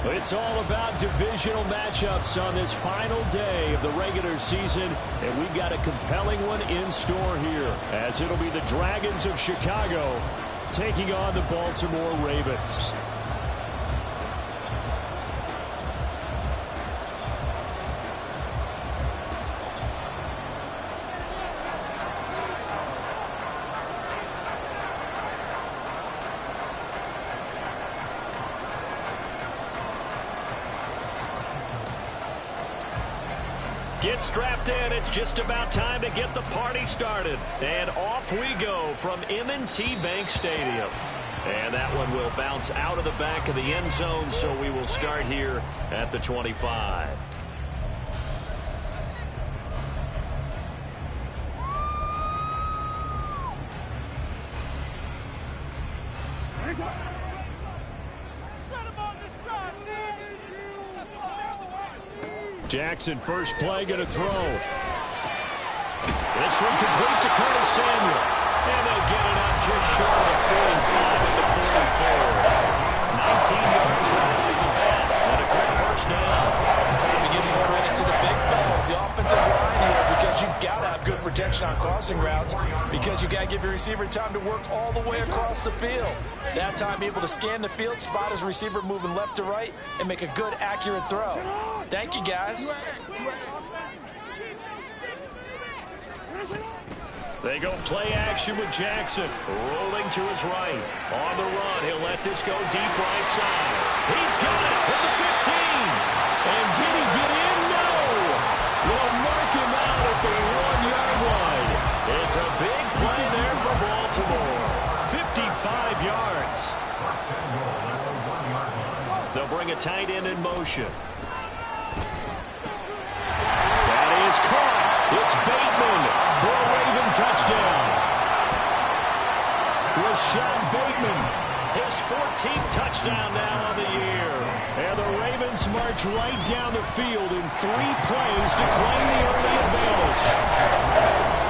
It's all about divisional matchups on this final day of the regular season, and we've got a compelling one in store here, as it'll be the Dragons of Chicago taking on the Baltimore Ravens. Get strapped in. It's just about time to get the party started. And off we go from M&T Bank Stadium. And that one will bounce out of the back of the end zone, so we will start here at the 25. Jackson, first play, going to throw. This one complete to Curtis Samuel. And they'll get it up just short of the 45 at the 44. 19 yards right off the bat. And a quick first down. Time to give some credit to the big fellas, the offensive line here, because you've got to have good protection on crossing routes, because you've got to give your receiver time to work all the way across the field. That time, be able to scan the field, spot his receiver moving left to right, and make a good, accurate throw. Thank you, guys. They go play action with Jackson. Rolling to his right. On the run, he'll let this go deep right side. He's got it at the 15. And did he get in? No. We'll mark him out at the 1-yard line. It's a big play there for Baltimore. 55 yards. They'll bring a tight end in motion. That is caught. It's Bateman for a Raven touchdown. Rashad Bateman, his 14th touchdown now on the year. And the Ravens march right down the field in 3 plays to claim the early advantage.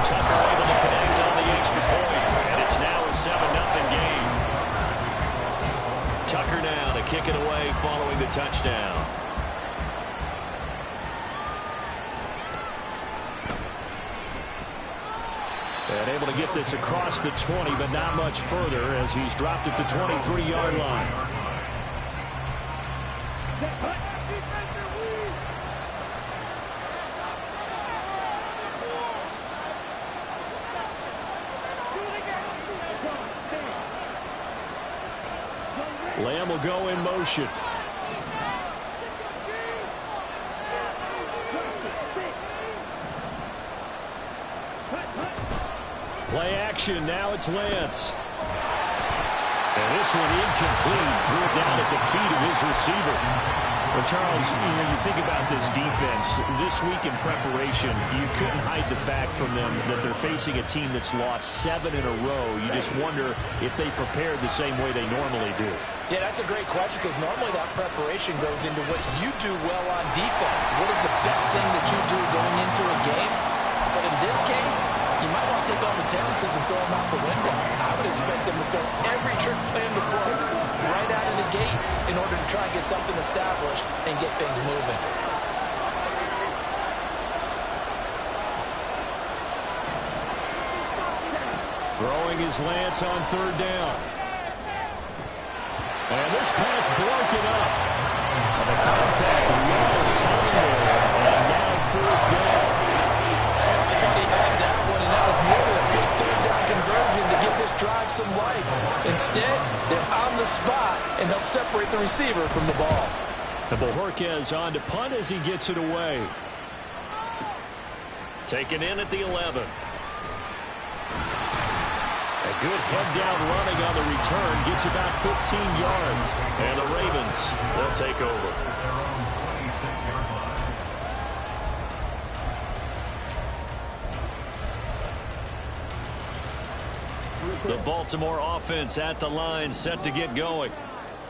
Tucker able to connect on the extra point, and it's now a 7-0 game. Tucker now to kick it away following the touchdown. And able to get this across the 20, but not much further as he's dropped at the 23-yard line. Lamb will go in motion. Play action, now it's Lance. And this one incomplete, threw it down at the feet of his receiver. Well, Charles, you think about this defense, this week in preparation, you couldn't hide the fact from them that they're facing a team that's lost 7 in a row. You just wonder if they prepared the same way they normally do. Yeah, that's a great question, because normally that preparation goes into what you do well on defense. What is the best thing that you do going into a game? But in this case, you might want to take all the tendencies and throw them out the window. I would expect them to throw every trick play in the book right out of the gate in order to try and get something established and get things moving. Throwing his Lance on 3rd down. And this pass broken up. And the contact long time there. And now 4th down. I thought he had that one, and that was nearly a big 3rd down conversion to give this drive some life. Instead, they're on the spot and help separate the receiver from the ball. And Bojorquez on to punt as he gets it away. Taken in at the 11. A good head-down running on the return. Gets about 15 yards. And the Ravens will take over. The Baltimore offense at the line, set to get going.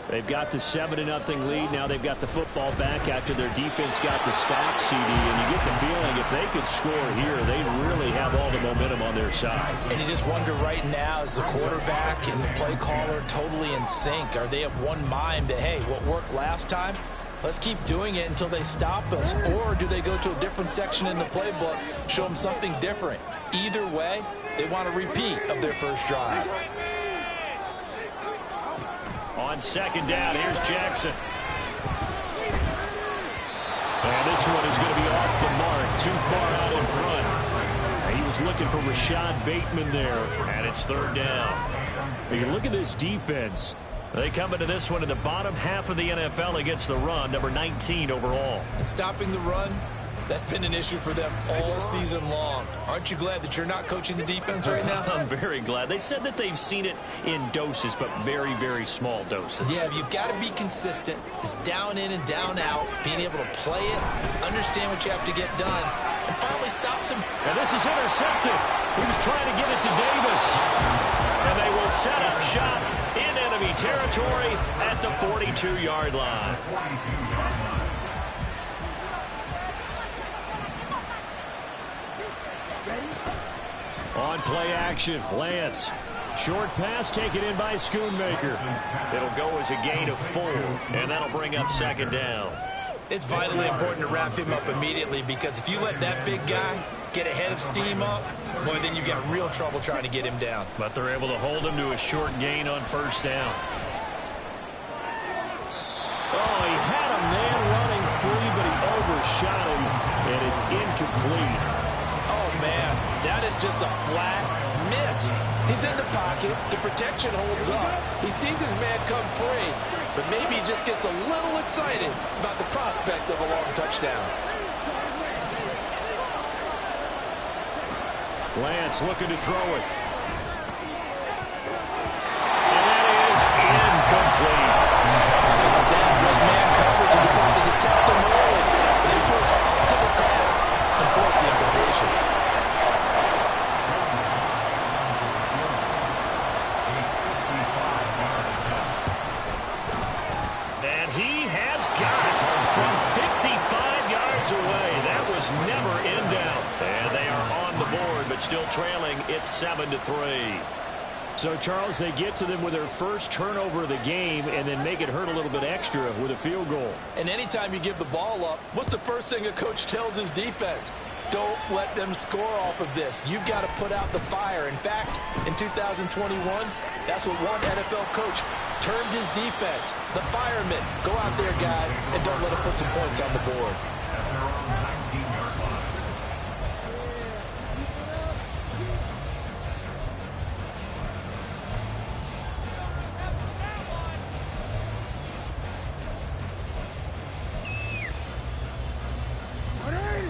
They've got the 7-0 lead. Now they've got the football back after their defense got the stop, CD. And you get the feeling if they could score here, they really have all the momentum on their side. And you just wonder right now, is the quarterback and the play caller totally in sync? Are they of one mind that, hey, what worked last time, Let's keep doing it until they stop us. Or do they go to a different section in the playbook, show them something different? Either way, they want a repeat of their first drive. On second down, here's Jackson. And this one is going to be off the mark, too far out in front. He was looking for Rashad Bateman there, and it's third down. You look at this defense. They come into this one in the bottom half of the NFL against the run, number 19 overall. And stopping the run, that's been an issue for them all season long. Aren't you glad that you're not coaching the defense right now? I'm very glad. They said that they've seen it in doses, but very, very small doses. Yeah, you've got to be consistent. It's down in and down out, being able to play it, understand what you have to get done, and finally stops him. And this is intercepted. He was trying to get it to Davis. And they will set up shop in enemy territory at the 42-yard line. On play action, Lance. Short pass taken in by Schoonmaker. It'll go as a gain of 4, and that'll bring up second down. It's vitally important to wrap him up immediately, because if you let that big guy get ahead of steam up, boy, then you've got real trouble trying to get him down. But they're able to hold him to a short gain on first down. Oh, he had a man running free, but he overshot him, and it's incomplete. Oh, man, that is just a flat miss. He's in the pocket. The protection holds up. He sees his man come free, but maybe he just gets a little excited about the prospect of a long touchdown. Lance looking to throw it. And that is incomplete. That with man coverage and decided to test him early. They took up to the task and forced the incompletion. And he has got it from 55 yards away. That was never in doubt. And they are on the board, but still trailing. It's 7-3. So, Charles, they get to them with their first turnover of the game and then make it hurt a little bit extra with a field goal. And anytime you give the ball up, what's the first thing a coach tells his defense? Don't let them score off of this. You've got to put out the fire. In fact, in 2021, that's what one NFL coach termed his defense. The firemen. Go out there, guys, and don't let them put some points on the board.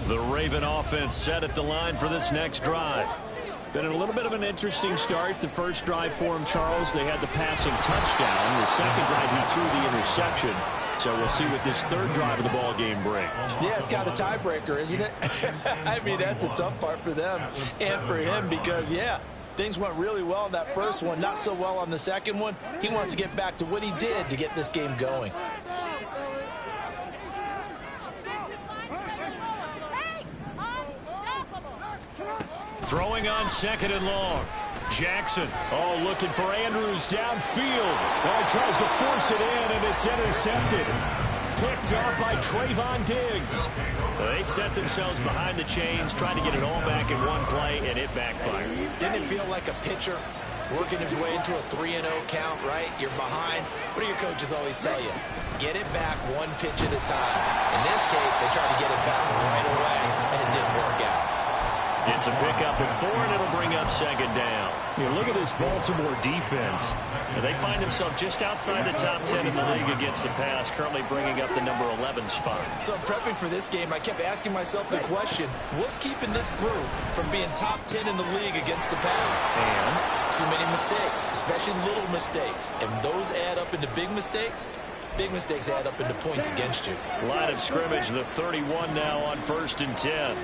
The Raven offense set at the line for this next drive. Been a little bit of an interesting start. The first drive for him, Charles, they had the passing touchdown. The second drive, he threw the interception. So we'll see what this third drive of the ball game brings. Yeah, it's got a tiebreaker, isn't it? I mean, that's the tough part for them and for him because, yeah, things went really well in that first one, not so well on the second one. He wants to get back to what he did to get this game going. Throwing on second and long. Jackson. Oh, looking for Andrews downfield. Well, he tries to force it in, and it's intercepted. Picked up by Trayvon Diggs. They set themselves behind the chains, trying to get it all back in one play, and it backfired. Didn't it feel like a pitcher working his way into a 3-0 count, right? You're behind. What do your coaches always tell you? Get it back one pitch at a time. In this case, they tried to get it back right away, and it didn't work out. It's a pickup of 4, and it'll bring up second down. You look at this Baltimore defense. They find themselves just outside the top 10 in the league against the pass, currently bringing up the number 11 spot. So prepping for this game, I kept asking myself the question, what's keeping this group from being top 10 in the league against the pass? And too many mistakes, especially little mistakes. And those add up into big mistakes. Big mistakes add up into points against you. Line of scrimmage, the 31 now on 1st and 10.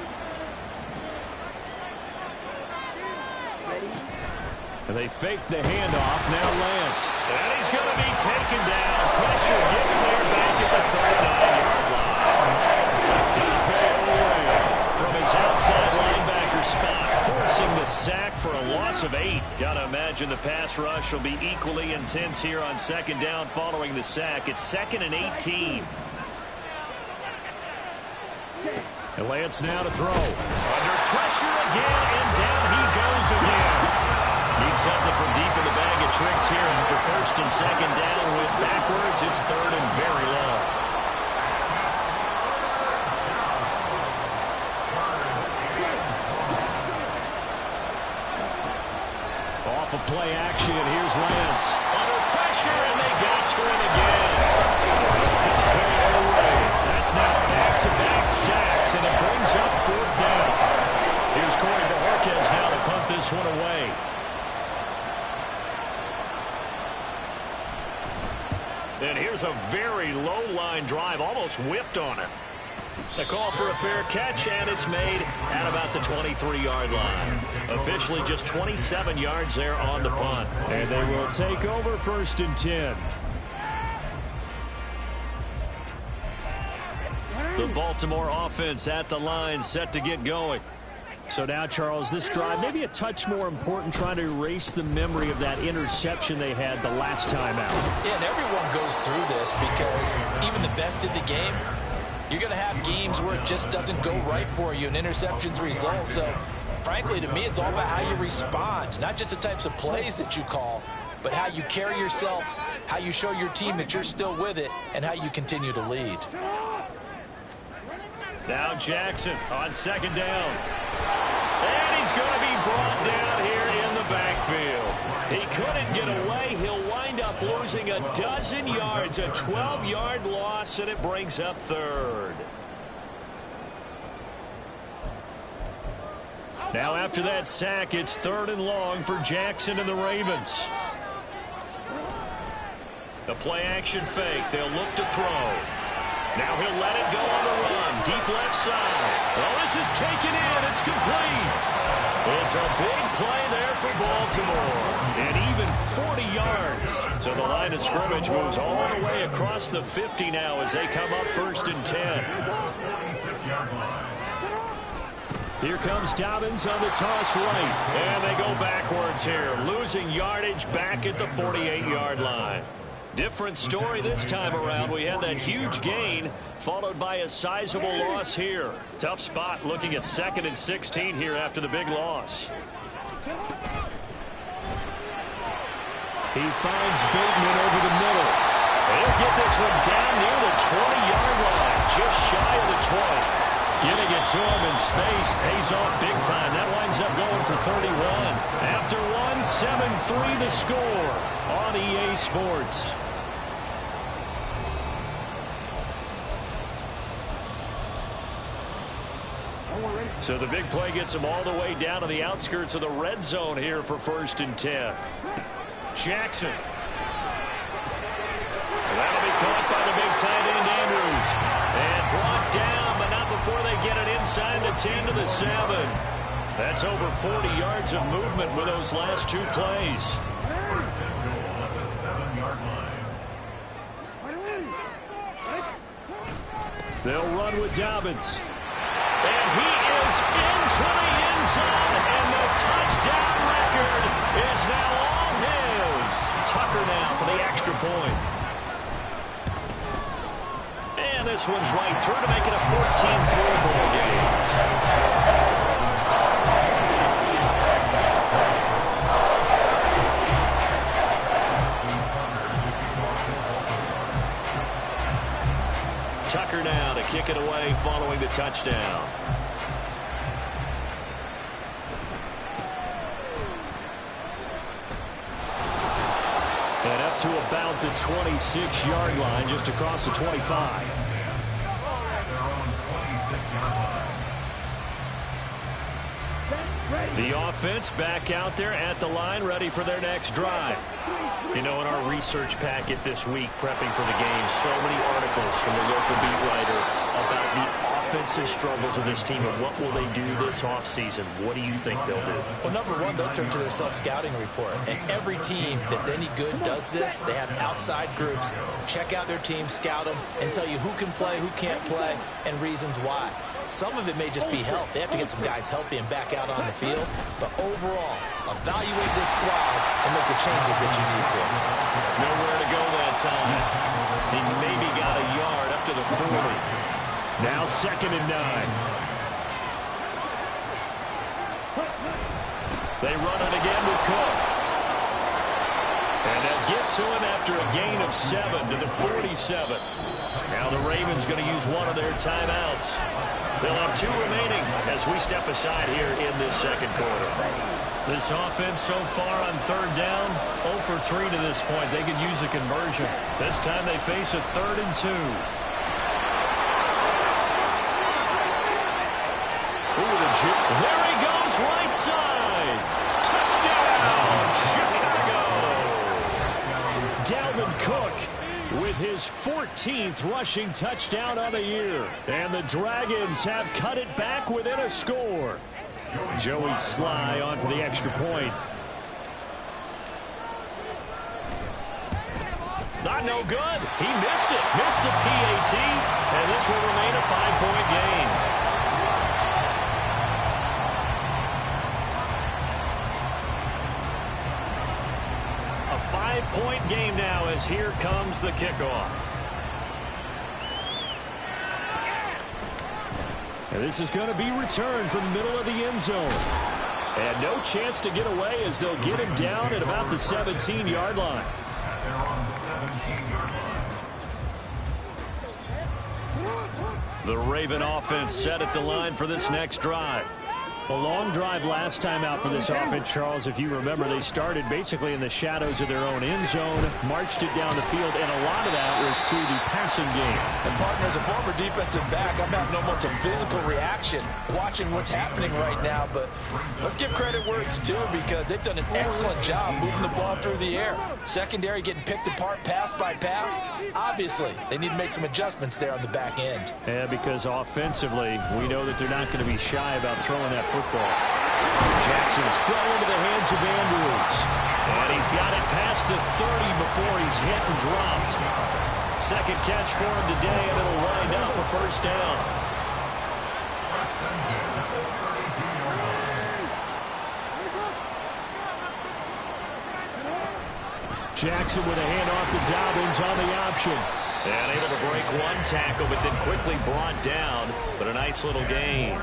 And they fake the handoff. Now Lance. And he's going to be taken down. Pressure gets there back at the 39-yard line. From his outside linebacker spot, forcing the sack for a loss of 8. Got to imagine the pass rush will be equally intense here on second down following the sack. It's 2nd and 18. And Lance now to throw. Under pressure again, and down he goes again. Needs something from deep in the bag of tricks here after first and second down. Went backwards. It's third and very long. Off of play action, here's Lance. Under pressure, and they got to him again. That's now back-to-back sacks, and it brings up fourth down. Here's Corey Bojorquez now to punt this one away. And here's a very low-line drive, almost whiffed on it. A call for a fair catch, and it's made at about the 23-yard line. Officially just 27 yards there on the punt. And they will take over first and 10. The Baltimore offense at the line, set to get going. So now, Charles, this drive maybe a touch more important, trying to erase the memory of that interception they had the last time out. Yeah, and everyone goes through this because even the best in the game, you're going to have games where it just doesn't go right for you and interceptions result. So, frankly, to me, it's all about how you respond, not just the types of plays that you call, but how you carry yourself, how you show your team that you're still with it, and how you continue to lead. Now Jackson on second down. And he's going to be brought down here in the backfield. He couldn't get away. He'll wind up losing a dozen yards, a 12-yard loss, and it brings up third. Now after that sack, it's third and long for Jackson and the Ravens. The play-action fake. They'll look to throw. Now he'll let it go on the run. Deep left side. Well, this is taken in. It's complete. It's a big play there for Baltimore. And even 40 yards. So the line of scrimmage moves all the way across the 50 now as they come up first and 10. Here comes Dobbins on the toss right. And they go backwards here. Losing yardage back at the 48-yard line. Different story this time around. We had that huge gain followed by a sizable loss here. Tough spot looking at second and 16 here after the big loss. He finds Bateman over the middle. He'll get this one down near the 20-yard line, just shy of the 20. Getting it to him in space pays off big time. That winds up going for 31. After one, 7-3 the score on EA Sports. So the big play gets him all the way down to the outskirts of the red zone here for first and 10. Jackson. That'll be caught by the big tight end Andrews. And brought down, but not before they get it inside the 10 to the 7. That's over 40 yards of movement with those last two plays. They'll run with Dobbins. And he is into the end zone, and the touchdown record is now all his. Tucker now for the extra point. And this one's right through to make it a 14-3 ball game. Tucker now to kick it away following the touchdown. And up to about the 26-yard line, just across the 25. The offense back out there at the line, ready for their next drive. You know, in our research packet this week, prepping for the game, so many articles from the local beat writer about the offensive struggles of this team and what will they do this offseason. What do you think they'll do? Well, number one, they'll turn to their self-scouting report. And every team that's any good does this. They have outside groups. Check out their team, scout them, and tell you who can play, who can't play, and reasons why. Some of it may just be health. They have to get some guys healthy and back out on the field. But overall, evaluate this squad and make the changes that you need to. Nowhere to go that time. He maybe got a yard up to the 40. Now 2nd and 9. They run it again with Cook. And they'll get to him after a gain of 7 to the 47. Now the Ravens going to use one of their timeouts. They'll have 2 remaining as we step aside here in this 2nd quarter. This offense so far on 3rd down, 0 for 3 to this point. They could use a conversion. This time they face a 3rd and 2. There he goes, right side. Touchdown, Chicago. Dalvin Cook with his 14th rushing touchdown of the year. And the Dragons have cut it back within a score. Joey Sly on for the extra point. Not no good. He missed it. Missed the PAT. And this will remain a 5-point game. A 5-point game now as here comes the kickoff. And this is going to be returned from the middle of the end zone. And no chance to get away as they'll get him down at about the 17-yard line. The Raven offense set at the line for this next drive. A long drive last time out for this offense, Charles. If you remember, they started basically in the shadows of their own end zone, marched it down the field, and a lot of that was through the passing game. And partner, as a former defensive back, I'm having almost a physical reaction watching what's happening right now. But let's give credit where it's due because they've done an excellent job moving the ball through the air. Secondary getting picked apart pass by pass. Obviously, they need to make some adjustments there on the back end. Yeah, because offensively, we know that they're not going to be shy about throwing that football. Jackson's throw into the hands of Andrews. And he's got it past the 30 before he's hit and dropped. 2nd catch for him today, and it'll wind up a 1st down. Jackson with a handoff to Dobbins on the option. And able to break one tackle, but then quickly brought down. But a nice little gain.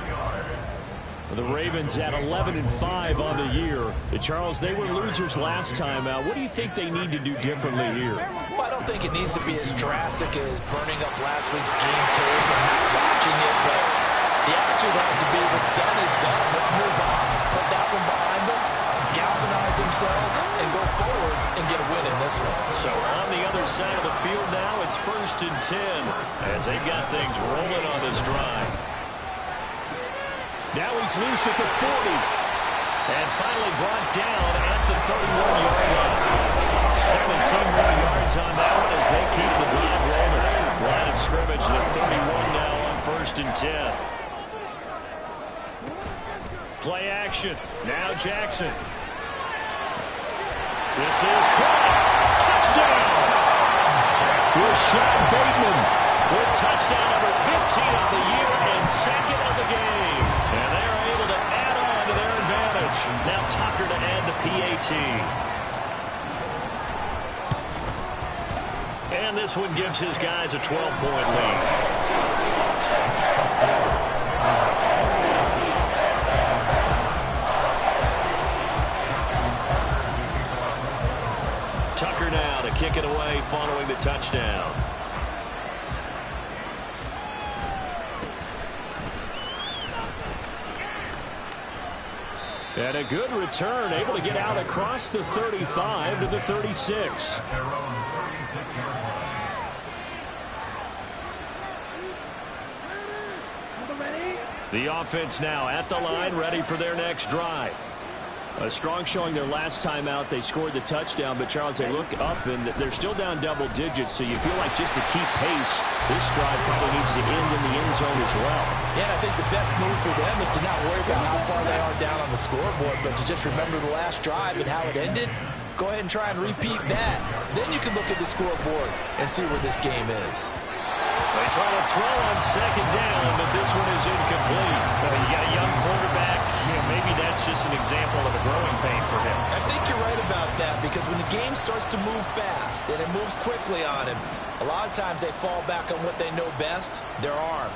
The Ravens at 11-5 on the year. Charles, they were losers last time out. What do you think they need to do differently here? Well, I don't think it needs to be as drastic as burning up last week's game tape and not watching it, but the attitude has to be what's done is done. Let's move on. Put that one behind them, galvanize themselves, and go forward and get a win in this one. So on the other side of the field now, it's 1st and 10 as they've got things rolling on this drive. Now he's loose at the 40. And finally brought down at the 31-yard line. 17 more yards on that one as they keep the drive rolling. Line of scrimmage to 31 now on 1st and 10. Play action. Now Jackson. This is caught. Touchdown! Rashad Bateman with touchdown number 15 of the year and 2nd of the game. And they're able to add on to their advantage. Now Tucker to add the PAT. And this one gives his guys a 12-point lead. Tucker now to kick it away following the touchdown. And a good return, able to get out across the 35 to the 36. The offense now at the line, ready for their next drive. A strong showing their last time out. They scored the touchdown, but Charles, they look up and they're still down double digits, so you feel like just to keep pace, this drive probably needs to end in the end zone as well. Yeah, and I think the best move for them is to not worry about how far they are down on the scoreboard, but to just remember the last drive and how it ended. Go ahead and try and repeat that. Then you can look at the scoreboard and see where this game is. They try to throw on 2nd down, but this one is incomplete. You got a young quarterback. Maybe that's just an example of a growing pain for him. I think you're right about that because when the game starts to move fast and it moves quickly on him, a lot of times they fall back on what they know best, their arm.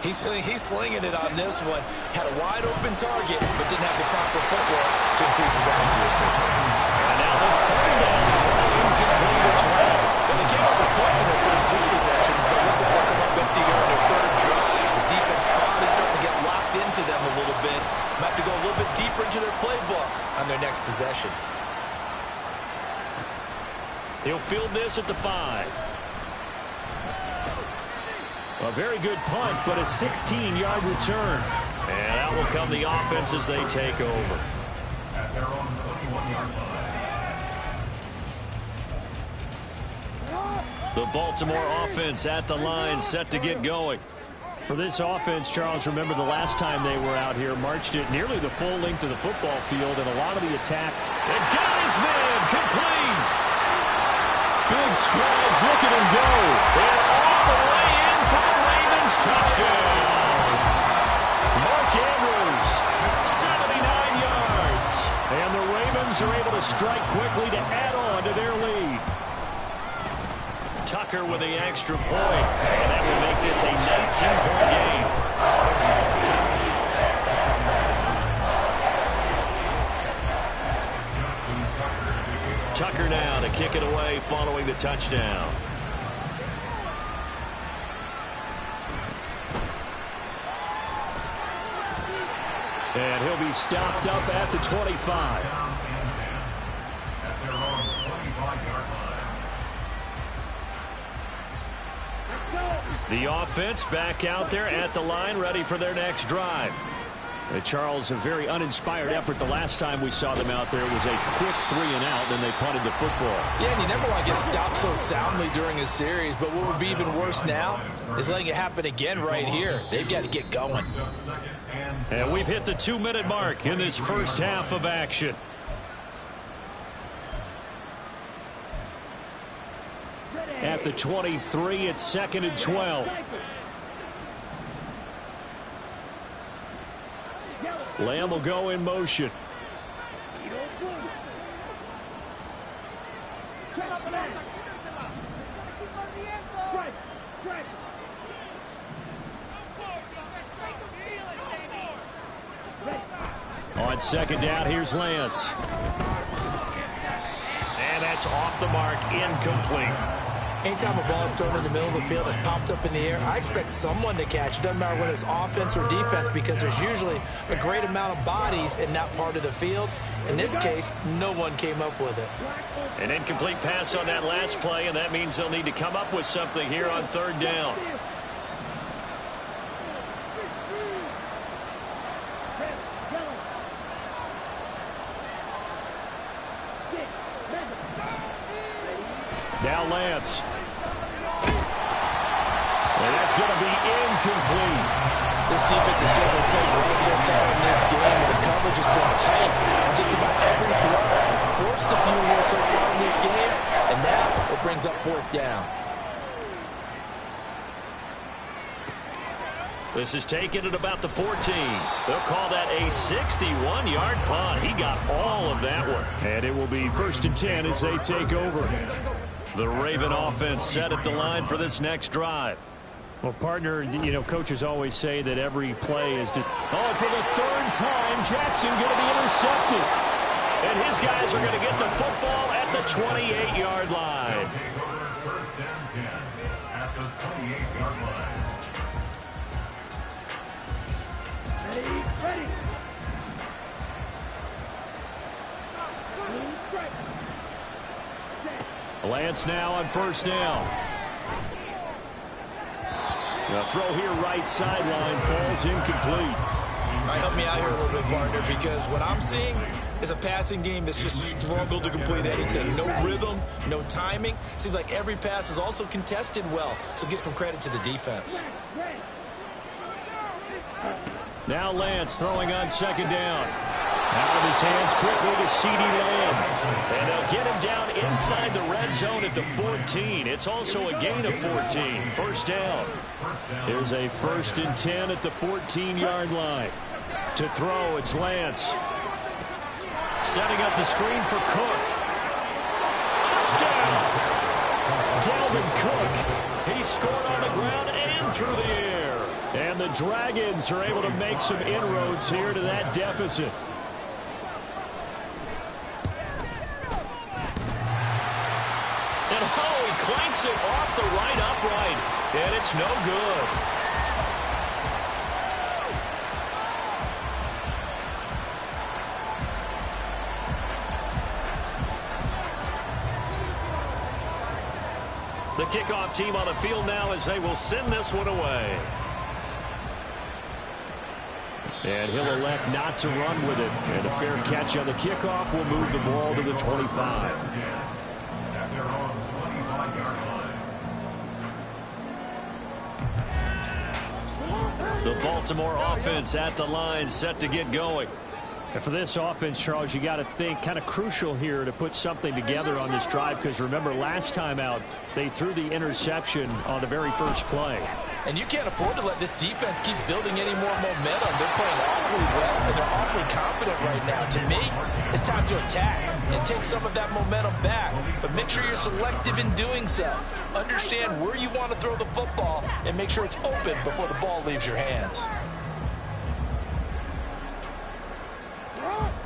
He's slinging it on this one. Had a wide-open target, but didn't have the proper footwork to increase his accuracy. And now the third down throw incomplete as well. Well, they gave up the points in their first 2 possessions, but it looks like they'll come up empty here on their 3rd drive. The defense finally starting to get locked into them a little bit. Might have to go a little bit deeper into their playbook on their next possession. He'll field this at the 5. A very good punt, but a 16-yard return. And out will come the offense as they take over. At their own 21-yard line. The Baltimore offense at the line, set to get going. For this offense, Charles, remember the last time they were out here, marched it nearly the full length of the football field, and a lot of the attack. And got his man, complete. Big strides, look at him go. And all the way in for the Ravens touchdown. Mark Andrews, 79 yards. And the Ravens are able to strike quickly to add on to their lead. Tucker with the extra point, and that will make this a 19-point game. Tucker now to kick it away following the touchdown. And he'll be stopped up at the 25. At their own 25-yard line. The offense back out there at the line, ready for their next drive. Charles, a very uninspired effort. The last time we saw them out there was a quick 3-and-out, then they punted the football. Yeah, and you never want to get stopped so soundly during a series, but what would be even worse now is letting it happen again right here. They've got to get going. And we've hit the 2-minute mark in this first half of action. At the 23, it's 2nd and 12. Lamb will go in motion. On 2nd down, here's Lance. And that's off the mark, incomplete. Anytime a ball is thrown in the middle of the field that's popped up in the air, I expect someone to catch. It doesn't matter whether it's offense or defense, because there's usually a great amount of bodies in that part of the field. In this case, no one came up with it. An incomplete pass on that last play, and that means they'll need to come up with something here on 3rd down. Now Lance. And that's going to be incomplete. This defense has certainly played well so far in this game, and the coverage has been tight on just about every throw. Forced a few more so far in this game, and now it brings up 4th down. This is taken at about the 14. They'll call that a 61-yard punt. He got all of that one. And it will be 1st and 10 as they take over. The Raven offense set at the line for this next drive. Well, partner, you know, coaches always say that every play is just... Oh, for the 3rd time, Jackson going to be intercepted. And his guys are going to get the football at the 28-yard line. Take over 1st and 10 at the 28-yard line. Ready. Lance now on 1st down. The throw here right sideline falls incomplete. All right, help me out here a little bit, partner, because what I'm seeing is a passing game that's just struggled to complete anything. No rhythm, no timing. Seems like every pass is also contested well, so give some credit to the defense. Now Lance throwing on 2nd down. Out of his hands quickly to CeeDee Lamb. And they'll get him down inside the red zone at the 14. It's also a gain of 14. 1st down. Here's a 1st and 10 at the 14-yard line. To throw, it's Lance. Setting up the screen for Cook. Touchdown! Dalvin Cook. He scored on the ground and through the air. And the Dragons are able to make some inroads here to that deficit. And oh, he clanks it off the right upright. And it's no good. The kickoff team on the field now as they will send this one away. And he'll elect not to run with it. And a fair catch on the kickoff will move the ball to the 25. At their own 25-yard line. The Baltimore offense at the line, set to get going. And for this offense, Charles, you got to think kind of crucial here to put something together on this drive, because remember last time out they threw the interception on the very first play. And you can't afford to let this defense keep building any more momentum. They're playing awfully well, and they're awfully confident right now. To me, it's time to attack and take some of that momentum back. But make sure you're selective in doing so. Understand where you want to throw the football and make sure it's open before the ball leaves your hands.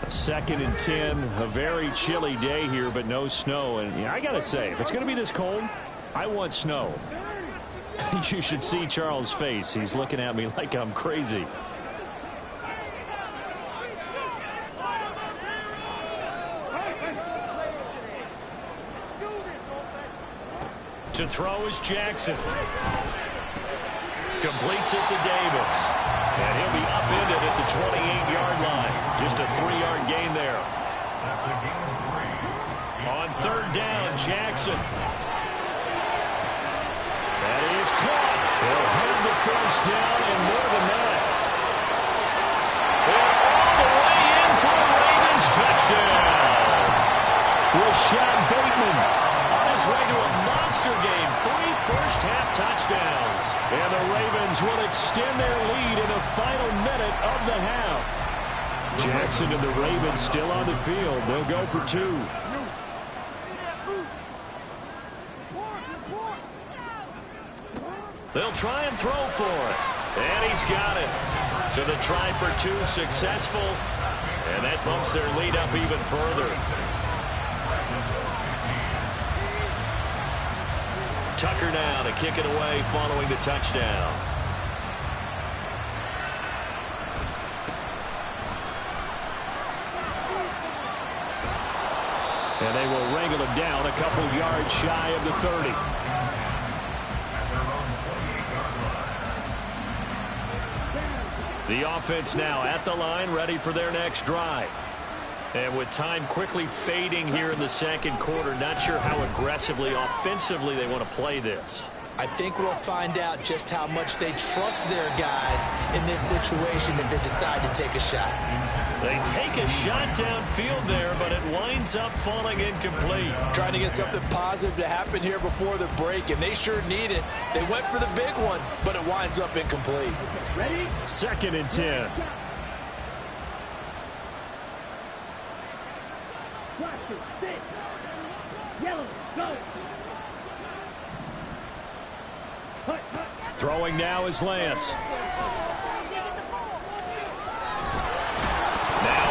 2nd and 10, a very chilly day here, but no snow. And I got to say, if it's going to be this cold, I want snow. You should see Charles' face. He's looking at me like I'm crazy. To throw is Jackson. Completes it to Davis. And he'll be upended at the 28-yard line. Just a 3-yard gain there. That's a gain of 3. On 3rd down, Jackson. That is caught. They'll have the first down and more than that. And all the way in for the Ravens touchdown. Rashad Bateman On his way to a monster game. 3 first-half touchdowns. And the Ravens will extend their lead in the final minute of the half. Jackson and the Ravens still on the field. They'll go for 2. They'll try and throw for it. And he's got it. So the try for 2 successful. And that bumps their lead up even further. Tucker now to kick it away following the touchdown. And they will wrangle him down a couple yards shy of the 30. The offense now at the line, ready for their next drive. And with time quickly fading here in the second quarter, not sure how aggressively, offensively they want to play this. I think we'll find out just how much they trust their guys in this situation if they decide to take a shot. They take a shot downfield there, but it winds up falling incomplete. Trying to get something positive to happen here before the break, and they sure need it. They went for the big one, but it winds up incomplete. Ready? 2nd and 10. Practice, sit. Yellow, go. Throwing now is Lance. Now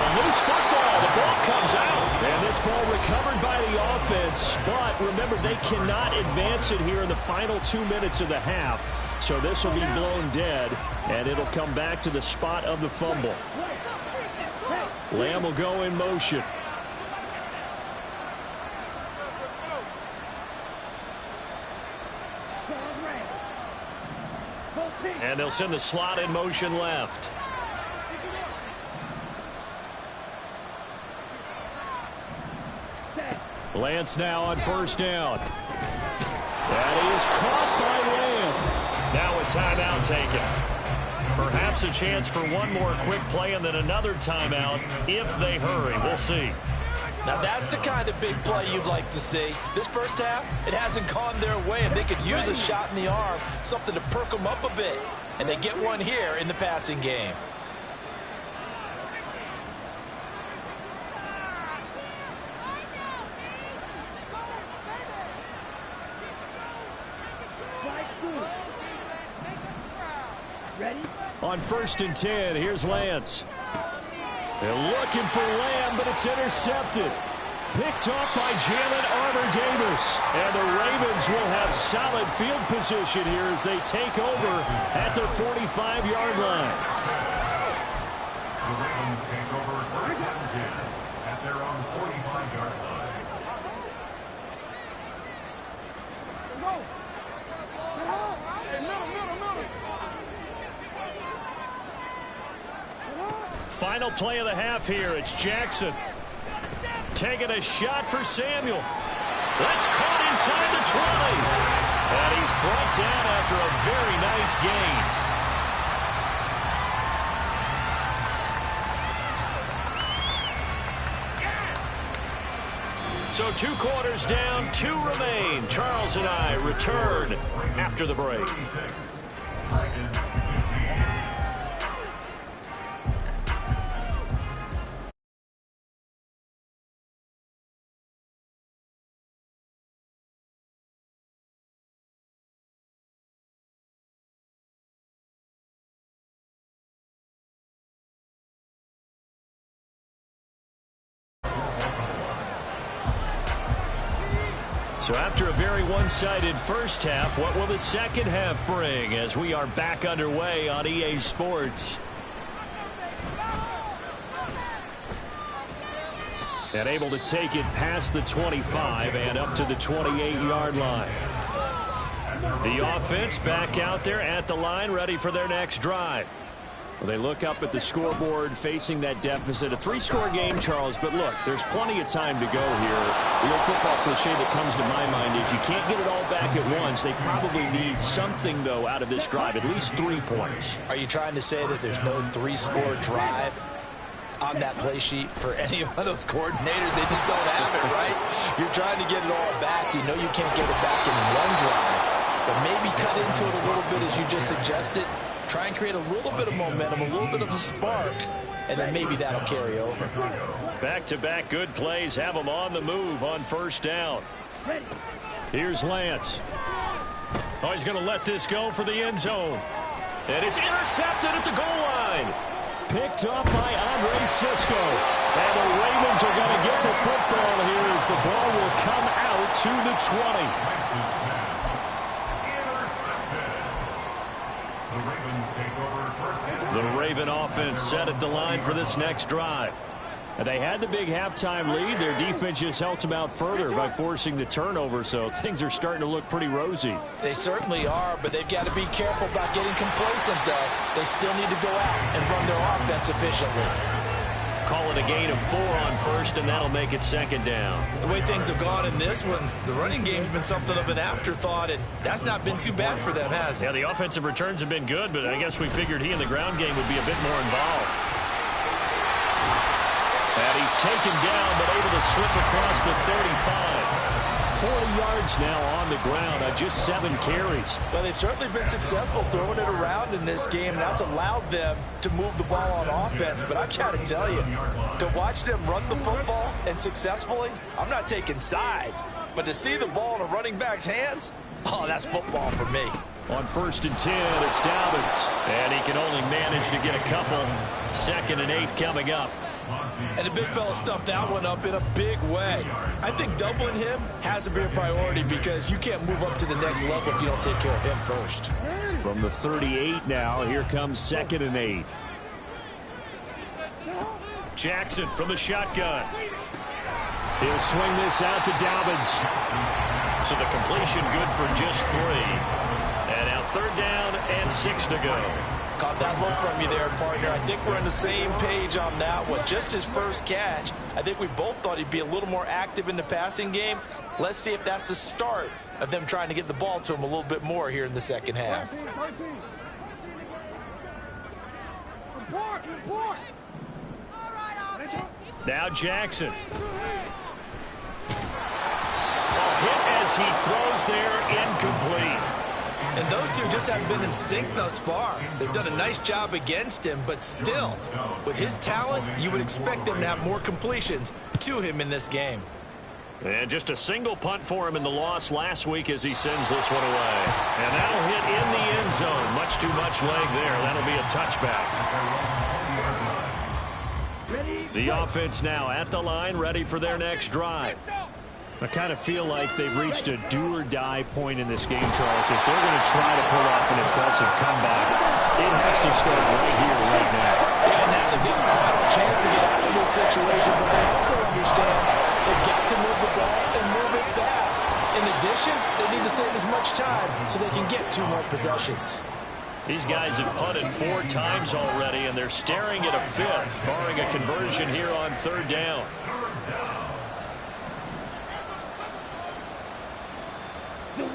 a loose football. The ball comes out. And this ball recovered by the offense. But remember, they cannot advance it here in the final 2 minutes of the half. So this will be blown dead, and it'll come back to the spot of the fumble. Lamb will go in motion. And they'll send the slot in motion left. Lance now on 1st down. That is caught by Lamb. Now a timeout taken. Perhaps a chance for one more quick play and then another timeout if they hurry. We'll see. Now that's the kind of big play you'd like to see. This first half, it hasn't gone their way, and they could use a shot in the arm, something to perk them up a bit. And they get one here in the passing game. Ready? On 1st and 10, here's Lance. They're looking for Lamb, but it's intercepted. Picked off by Jalen Armour-Davis. And the Ravens will have solid field position here as they take over at their 45-yard line. The Ravens take over 1st and 10 at their own 45-yard line. Final play of the half here. It's Jackson taking a shot for Samuel. That's caught inside the 20. And he's brought down after a very nice gain. So 2 quarters down, 2 remain. Charles and I return after the break. So after a very one-sided first half, what will the second half bring as we are back underway on EA Sports? And able to take it past the 25 and up to the 28-yard line. The offense back out there at the line, ready for their next drive. Well, they look up at the scoreboard facing that deficit. A 3-score game, Charles, but look, there's plenty of time to go here. The old football cliche that comes to my mind is you can't get it all back at once. They probably need something, though, out of this drive, at least 3 points. Are you trying to say that there's no 3-score drive on that play sheet for any of those coordinators? They just don't have it, right? You're trying to get it all back. You know you can't get it back in one drive, but maybe cut into it a little bit as you just suggested. Try and create a little bit of momentum, a little bit of a spark, and then maybe that'll carry over. Back-to-back good plays have them on the move on 1st down. Here's Lance. Oh, he's going to let this go for the end zone. And it's intercepted at the goal line. Picked up by Andre Cisco. And the Ravens are going to get the football here as the ball will come out to the 20. The Raven offense set at the line for this next drive. And they had the big halftime lead. Their defense just helped them out further by forcing the turnover, so things are starting to look pretty rosy. They certainly are, but they've got to be careful about getting complacent, though. They still need to go out and run their offense efficiently. Call it a gain of 4 on 1st, and that'll make it 2nd down. The way things have gone in this one, the running game's been something of an afterthought, and that's not been too bad for them, has it? Yeah, the offensive returns have been good, but I guess we figured he in the ground game would be a bit more involved. And he's taken down, but able to slip across the 35. 40 yards now on the ground on just 7 carries. Well, they've certainly been successful throwing it around in this game, and that's allowed them to move the ball on offense. But I've got to tell you, to watch them run the football and successfully, I'm not taking sides. But to see the ball in a running back's hands, oh, that's football for me. On 1st and 10, it's Dobbins. And he can only manage to get a couple. 2nd and 8 coming up. And the big fella stuffed that one up in a big way. I think doubling him has to be a priority because you can't move up to the next level if you don't take care of him first. From the 38 now, here comes 2nd and 8. Jackson from the shotgun. He'll swing this out to Dobbins. So the completion good for just 3. And now 3rd down and 6 to go. Caught that look from you there, partner. I think we're on the same page on that one. Just his first catch. I think we both thought he'd be a little more active in the passing game. Let's see if that's the start of them trying to get the ball to him a little bit more here in the second half. Now Jackson. A hit as he throws there, incomplete. And those two just haven't been in sync thus far. They've done a nice job against him, but still, with his talent, you would expect them to have more completions to him in this game. And just a single punt for him in the loss last week as he sends this one away. And that'll hit in the end zone. Much too much leg there. That'll be a touchback. The offense now at the line, ready for their next drive. I kind of feel like they've reached a do-or-die point in this game, Charles. If they're going to try to pull off an impressive comeback, it has to start right here, right now. Yeah, now they've got a final chance to get out of this situation, but they also understand they've got to move the ball and move it fast. In addition, they need to save as much time so they can get 2 more possessions. These guys have punted 4 times already, and they're staring at a 5th, barring a conversion here on 3rd down.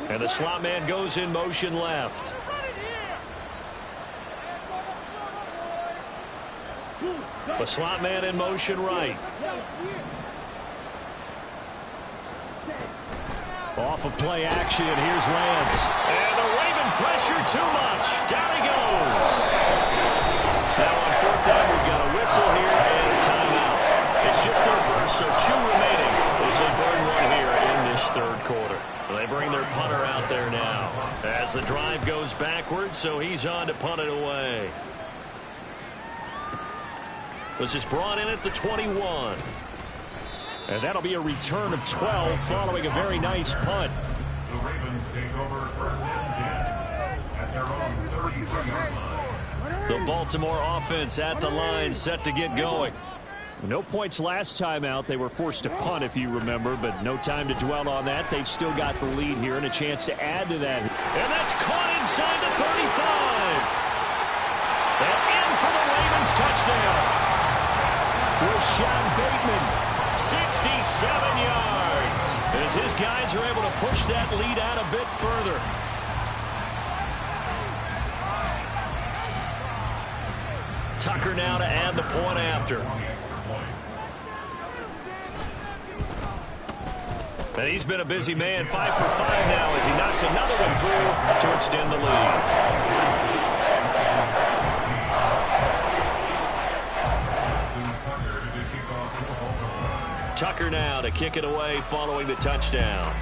And the slot man goes in motion left. The slot man in motion right. Off of play action, here's Lance. And the Raven pressure too much. Down he goes. Now on 4th down, we've got a whistle here and a timeout. It's just their first, so 2 remaining as they burn one here in this 3rd quarter. They bring their punter out there now as the drive goes backwards, so he's on to punt it away. This is brought in at the 21. And that'll be a return of 12 following a very nice punt. The Ravens take over 1st and 10 at their own 33-yard line. The Baltimore offense at the line, set to get going. No points last time out. They were forced to punt, if you remember, but no time to dwell on that. They've still got the lead here and a chance to add to that. And that's caught inside the 35. And in for the Ravens touchdown. Rashawn Bateman. 67 yards. As his guys are able to push that lead out a bit further. Tucker now to add the point after. And he's been a busy man, 5 for 5 now as he knocks another one through to extend the lead. Tucker now to kick it away following the touchdown.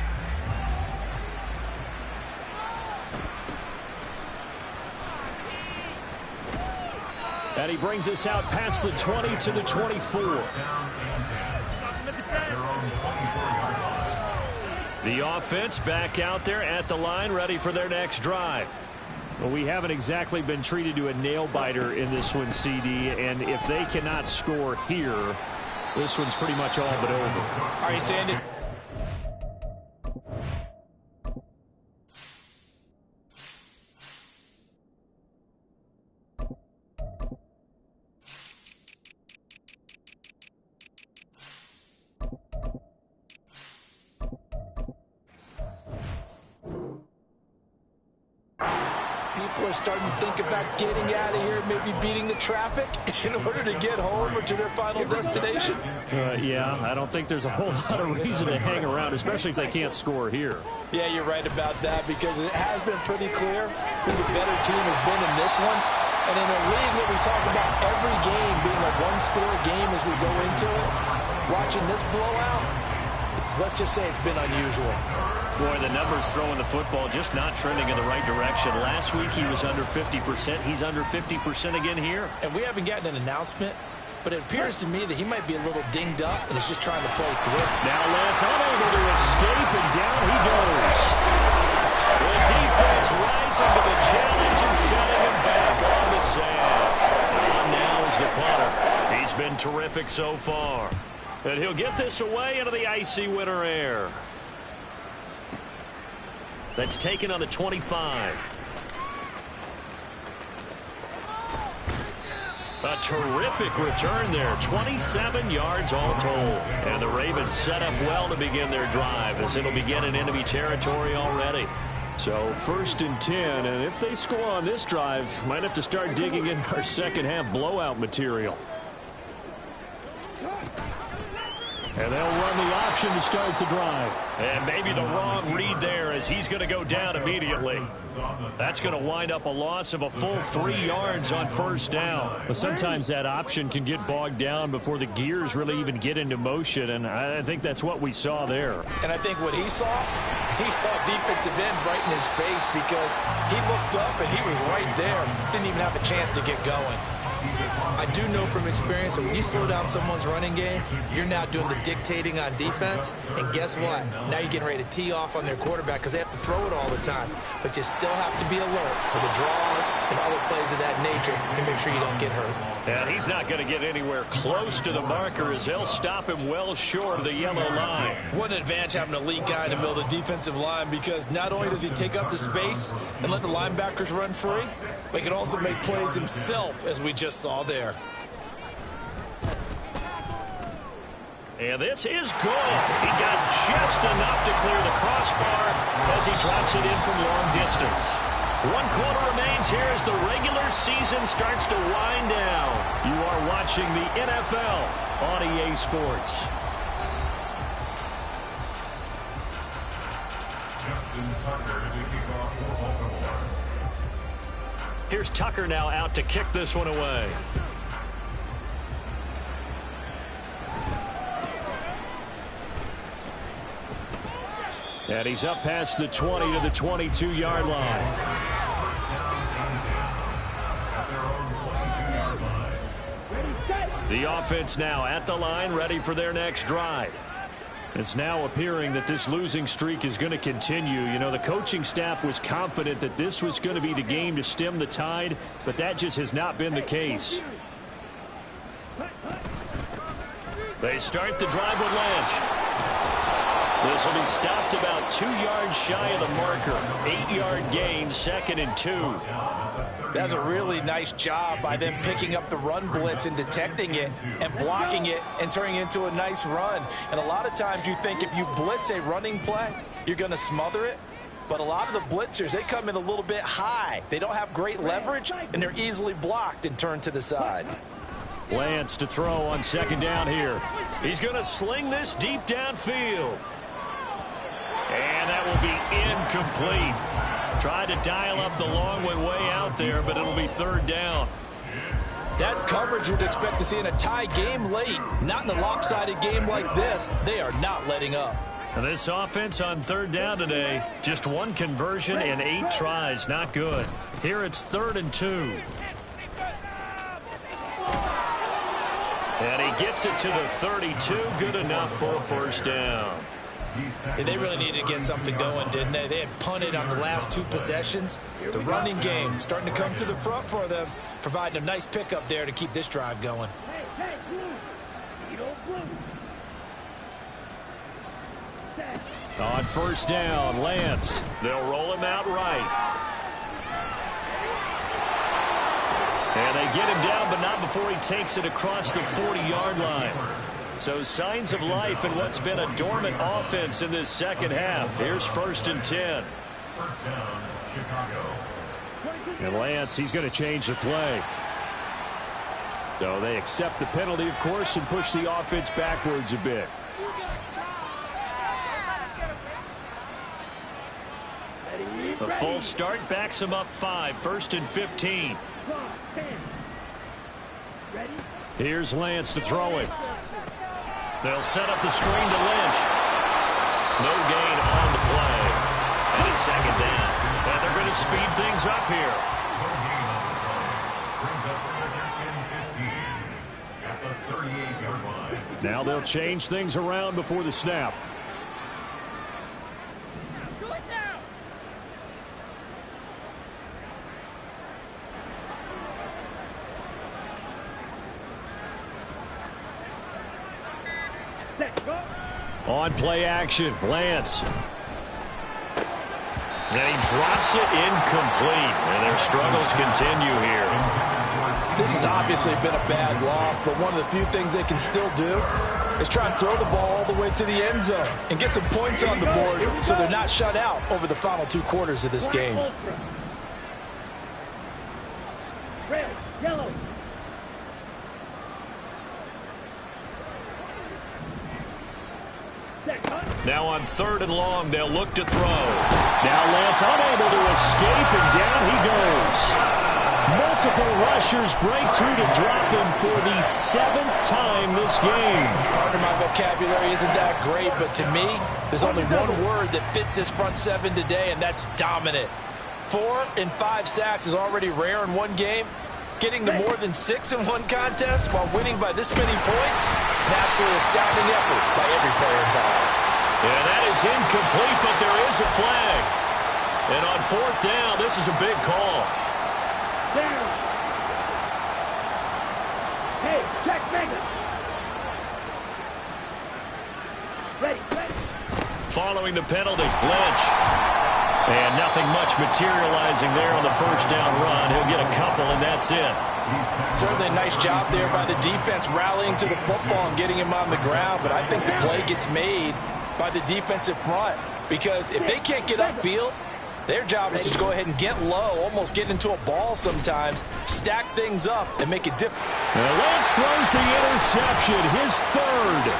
And he brings us out past the 20 to the 24. The offense back out there at the line, ready for their next drive. Well, we haven't exactly been treated to a nail-biter in this one, CD, and if they cannot score here, this one's pretty much all but over. All right, Sandy. People are starting to think about getting out of here, maybe beating the traffic in order to get home or to their final destination. Yeah, I don't think there's a whole lot of reason to hang around, especially if they can't score here. Yeah, you're right about that because it has been pretty clear who the better team has been in this one. And in a league that we talk about every game being a one-score game as we go into it, watching this blowout, let's just say it's been unusual. Boy, the numbers throwing the football just not trending in the right direction. Last week he was under 50%. He's under 50% again here. And we haven't gotten an announcement, but it appears to me that he might be a little dinged up and is just trying to play through. Now Lance unable to escape, and down he goes. The defense rising to the challenge and setting him back on the sand. On now is the punter. He's been terrific so far. And he'll get this away into the icy winter air. That's taken on the 25. A terrific return there. 27 yards all told. And the Ravens set up well to begin their drive as it'll begin in enemy territory already. So 1st and 10, and if they score on this drive, might have to start digging in our second half blowout material. And they'll run the option to start the drive. And maybe the wrong read there as he's going to go down immediately. That's going to wind up a loss of a full 3 yards on first down. But sometimes that option can get bogged down before the gears really even get into motion, and I think that's what we saw there. And I think what he saw defensive end right in his face because he looked up and he was right there. Didn't even have a chance to get going. I do know from experience that when you slow down someone's running game, you're now doing the dictating on defense. And guess what? Now you're getting ready to tee off on their quarterback because they have to throw it all the time. But you still have to be alert for the draws and other plays of that nature and make sure you don't get hurt. And he's not going to get anywhere close to the marker as they'll stop him well short of the yellow line. What an advantage having an elite guy in the middle of the defensive line because not only does he take up the space and let the linebackers run free, but he can also make plays himself as we just saw there. And this is good. He got just enough to clear the crossbar as he drops it in from long distance. 1 quarter remains here as the regular season starts to wind down. You are watching the NFL on EA Sports. Here's Tucker now out to kick this one away. And he's up past the 20 to the 22-yard line. The offense now at the line, ready for their next drive. It's now appearing that this losing streak is going to continue. You know, the coaching staff was confident that this was going to be the game to stem the tide, but that just has not been the case. They start the drive with Lynch. This will be stopped about 2 yards shy of the marker. 8-yard gain, 2nd and 2. That's a really nice job by them picking up the run blitz and detecting it and blocking it and turning it into a nice run. And a lot of times you think if you blitz a running play, you're going to smother it. But a lot of the blitzers, they come in a little bit high. They don't have great leverage, and they're easily blocked and turned to the side. Lance to throw on 2nd down here. He's going to sling this deep downfield. And that will be incomplete. Tried to dial up the long one way out there, but it'll be 3rd down. That's coverage you'd expect to see in a tie game late. Not in a lopsided game like this. They are not letting up. And this offense on 3rd down today, just 1 conversion and 8 tries. Not good. Here it's 3rd and 2. And he gets it to the 32. Good enough for a 1st down. And they really needed to get something going, didn't they? They had punted on the last 2 possessions. The running game starting to come to the front for them, providing a nice pickup there to keep this drive going. On 1st down, Lance. They'll roll him out right. And they get him down, but not before he takes it across the 40-yard line. So signs of life in what's been a dormant offense in this 2nd half. Here's 1st and 10. First down, Chicago. And Lance, he's going to change the play. So they accept the penalty, of course, and push the offense backwards a bit. The full start backs him up 5. 1st and 15. Here's Lance to throw it. They'll set up the screen to Lynch. No gain on the play. And it's 2nd down. And they're going to speed things up here. Brings up 2nd and 15 at the 38-yard line. Now they'll change things around before the snap. On play action, Lance. And he drops it incomplete. And their struggles continue here. This has obviously been a bad loss, but one of the few things they can still do is try and throw the ball all the way to the end zone and get some points on the board so they're not shut out over the final 2 quarters of this game. Red, yellow. Now on 3rd and long, they'll look to throw. Now Lance unable to escape, and down he goes. Multiple rushers break through to drop him for the 7th time this game. Part of my vocabulary isn't that great, but to me, there's only one word that fits this front 7 today, and that's dominant. 4 and 5 sacks is already rare in one game. Getting to more than 6 in one contest while winning by this many points, an absolutely astounding effort by every player involved. Yeah, that is incomplete, but there is a flag. And on 4th down, this is a big call. Down. Hey, check finger. Ready. Following the penalty, Lynch. And nothing much materializing there on the 1st down run. He'll get a couple, and that's it. Certainly a nice job there by the defense rallying to the football and getting him on the ground, but I think the play gets made by the defensive front, because if they can't get upfield, their job is to go ahead and get low, almost get into a ball sometimes, stack things up, and make it different. Lance throws the interception, his 3rd.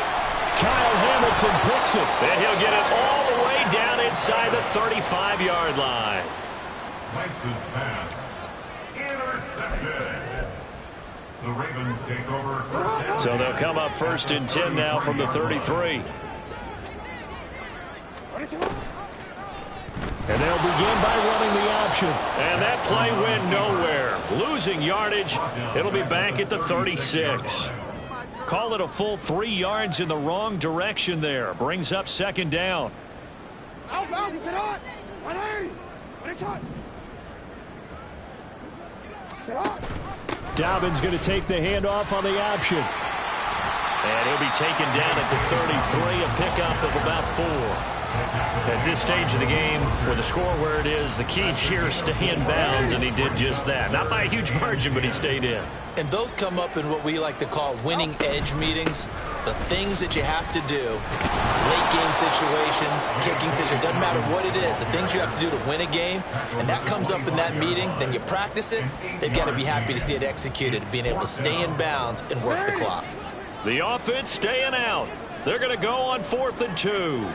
Kyle Hamilton picks it. And he'll get it all the way down inside the 35-yard line. Lance's pass. Intercepted. The Ravens take over 1st down. So they'll come up 1st and 10 now from the 33. And they'll begin by running the option. And that play went nowhere. Losing yardage. It'll be back at the 36. Call it a full 3 yards in the wrong direction there. Brings up 2nd down. Dobbins going to take the handoff on the option. And he'll be taken down at the 33, a pickup of about 4. At this stage of the game, with the score where it is, the key here is stay in bounds, and he did just that. Not by a huge margin, but he stayed in. And those come up in what we like to call winning edge meetings. The things that you have to do, late game situations, kicking situations, doesn't matter what it is, the things you have to do to win a game, and that comes up in that meeting, then you practice it, they've got to be happy to see it executed, being able to stay in bounds and work the clock. The offense staying out. They're going to go on 4th and 2.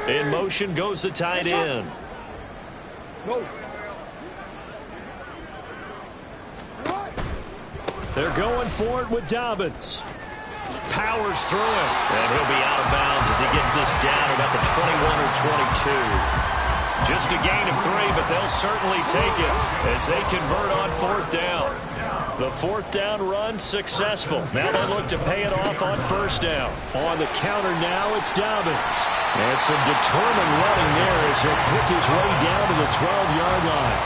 In motion goes the tight end. They're going for it with Dobbins. Powers through it. And he'll be out of bounds as he gets this down about the 21 or 22. Just a gain of 3, but they'll certainly take it as they convert on 4th down. The 4th down run successful. Now they look to pay it off on 1st down. On the counter now, it's Dobbins. And some determined running there as he'll pick his way down to the 12-yard line.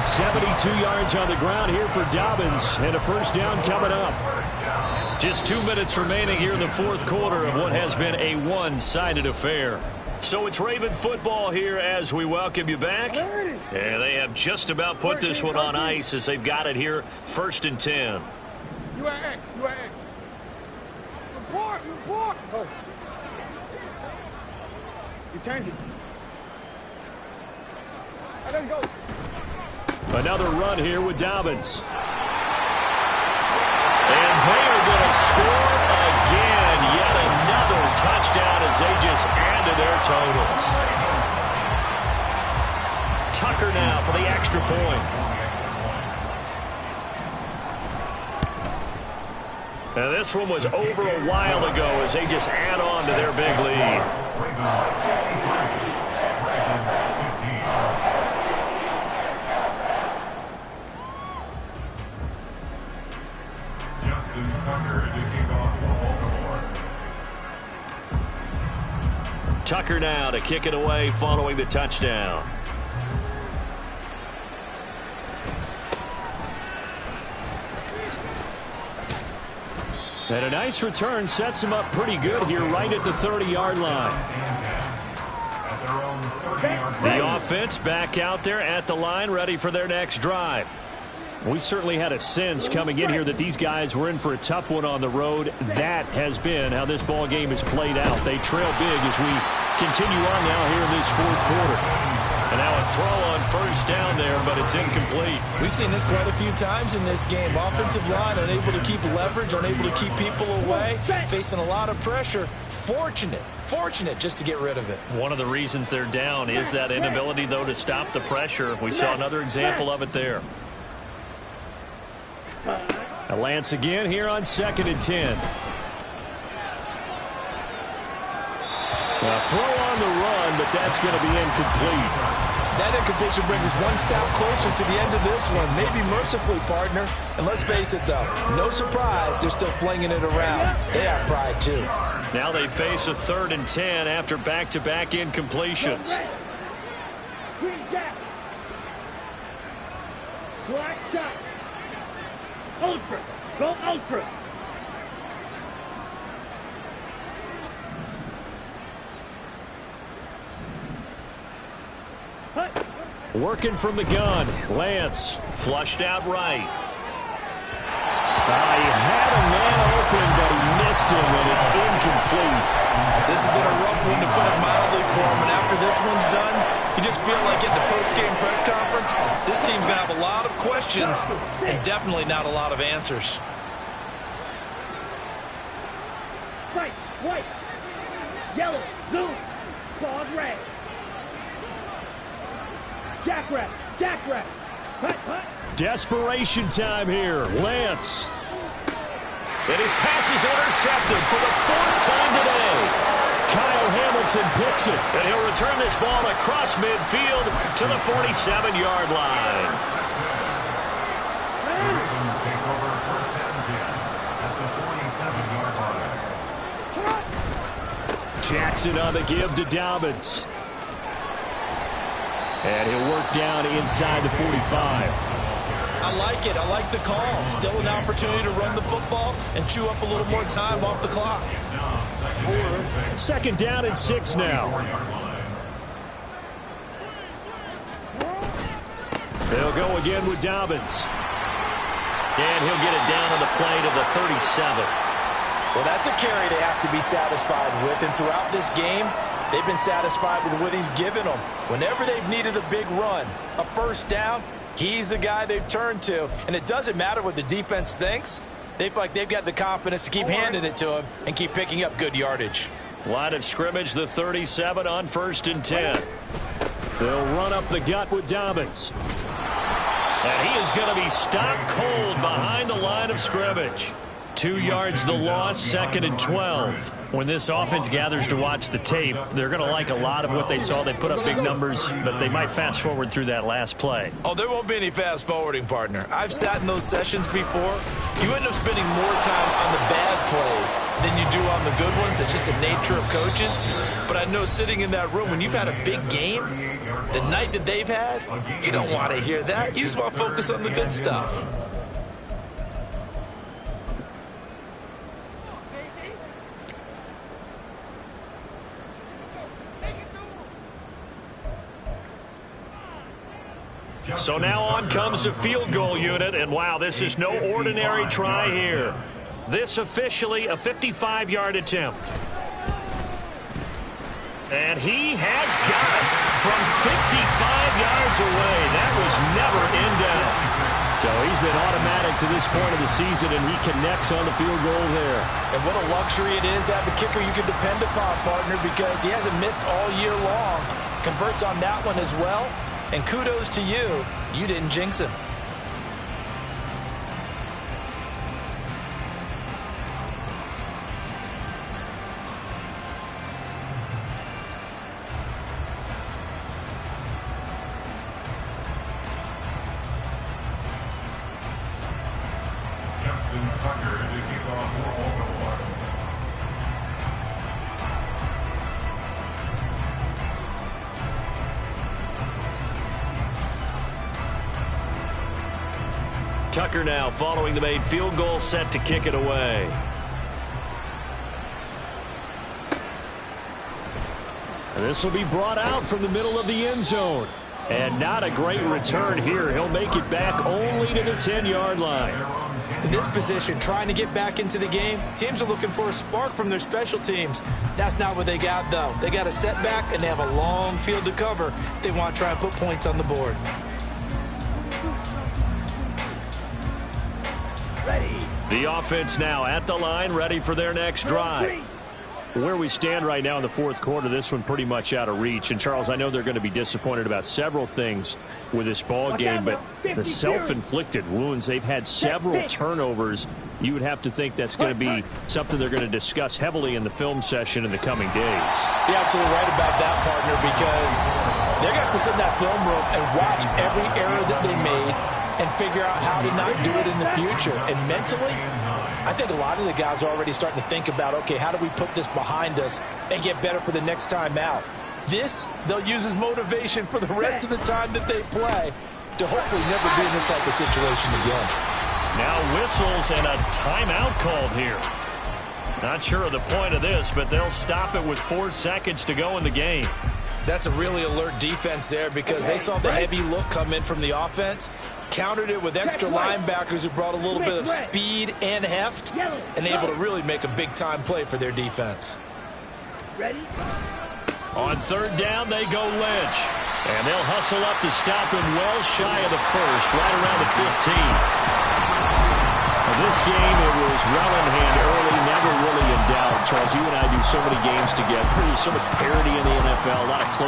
72 yards on the ground here for Dobbins, and a 1st down coming up. Just 2 minutes remaining here in the 4th quarter of what has been a one-sided affair. So it's Raven football here as we welcome you back. And they have just about put this one on ice as they've got it here, 1st and 10. You are X. Report. You turned it. Let's go. Another run here with Dobbins. And they are going to score again. Yet another touchdown as they just add to their totals. Tucker now for the extra point. Now this one was over a while ago as they just add on to their big lead. Tucker now to kick it away following the touchdown. And a nice return sets him up pretty good here right at the 30-yard line. The offense back out there at the line, ready for their next drive. We certainly had a sense coming in here that these guys were in for a tough one on the road. That has been how this ball game is played out. They trail big as we continue on now here in this 4th quarter. And now a throw on first down there, but it's incomplete. We've seen this quite a few times in this game. Offensive line unable to keep leverage, unable to keep people away, facing a lot of pressure. Fortunate just to get rid of it. One of the reasons they're down is that inability, though, to stop the pressure. We saw another example of it there. A Lance again here on 2nd and 10. A throw on the run, but that's going to be incomplete. That incompletion brings us one step closer to the end of this one. Maybe mercifully, partner. And let's face it, though, no surprise they're still flinging it around. They have pride, too. Now they face a 3rd and 10 after back-to-back incompletions. Green jack. Black shot. Ultra. Go ultra. Working from the gun. Lance. Flushed out right. He had a man open, but he missed him, and it's incomplete. This has been a rough one, to put it mildly, for him. And after this one's done, you just feel like at the post-game press conference, this team's going to have a lot of questions and definitely not a lot of answers. White, white. Yellow, zoom. Claws red. Jackrabbit, jackrabbit. Hut, hut. Desperation time here. Lance. And his pass is intercepted for the 4th time today. Kyle Hamilton picks it. And he'll return this ball across midfield to the 47-yard line. The Ravens take over 1st and 10 at the 47-yard line. Jackson on the give to Dobbins. And he'll work down inside the 45. I like it. I like the call. Still an opportunity to run the football and chew up a little more time off the clock. 2nd down and 6 now. They'll go again with Dobbins. And he'll get it down on the play to the 37. Well, that's a carry they have to be satisfied with. And throughout this game, they've been satisfied with what he's given them. Whenever they've needed a big run, a first down, he's the guy they've turned to. And it doesn't matter what the defense thinks. They feel like they've got the confidence to keep handing it to him and keep picking up good yardage. Line of scrimmage, the 37 on 1st and 10. They'll run up the gut with Dobbins. And he is going to be stopped cold behind the line of scrimmage. 2 yards the loss, 2nd and 12. When this offense gathers to watch the tape, they're going to like a lot of what they saw. They put up big numbers, but they might fast forward through that last play. Oh, there won't be any fast forwarding, partner. I've sat in those sessions before. You end up spending more time on the bad plays than you do on the good ones. It's just the nature of coaches. But I know sitting in that room, when you've had a big game, the night that they've had, you don't want to hear that. You just want to focus on the good stuff. So now on comes the field goal unit, and wow, this is no ordinary try here. This officially a 55-yard attempt. And he has got it from 55 yards away. That was never in doubt. So he's been automatic to this point of the season, and he connects on the field goal there. And what a luxury it is to have a kicker you can depend upon, partner, because he hasn't missed all year long. Converts on that one as well. And kudos to you. You didn't jinx him. Justin Tucker to kick off for Baltimore. Tucker now following the made field goal, set to kick it away. And this will be brought out from the middle of the end zone. And not a great return here. He'll make it back only to the 10-yard line. In this position, trying to get back into the game, teams are looking for a spark from their special teams. That's not what they got, though. They got a setback, and they have a long field to cover if they want to try and put points on the board. Ready. The offense now at the line, ready for their next drive. Where we stand right now in the fourth quarter, this one pretty much out of reach. And, Charles, I know they're going to be disappointed about several things with this ball game, but the self-inflicted wounds, they've had several turnovers. You would have to think that's going to be something they're going to discuss heavily in the film session in the coming days. You're absolutely right about that, partner, because they're going to have to sit in that film room and watch every error that they made and figure out how to not do it in the future. And mentally, I think a lot of the guys are already starting to think about, okay, how do we put this behind us and get better for the next time out? This, they'll use as motivation for the rest of the time that they play to hopefully never be in this type of situation again. Now whistles and a timeout called here. Not sure of the point of this, but they'll stop it with 4 seconds to go in the game. That's a really alert defense there because they saw the heavy look come in from the offense, countered it with extra linebackers who brought a little bit of speed and heft, and able to really make a big-time play for their defense. Ready. On third down, they go Lynch. And they'll hustle up to stop him well shy of the first, right around the 15. Now, this game, it was well in hand early, never really in doubt. Charles, you and I do so many games together. There's so much parity in the NFL, a lot of close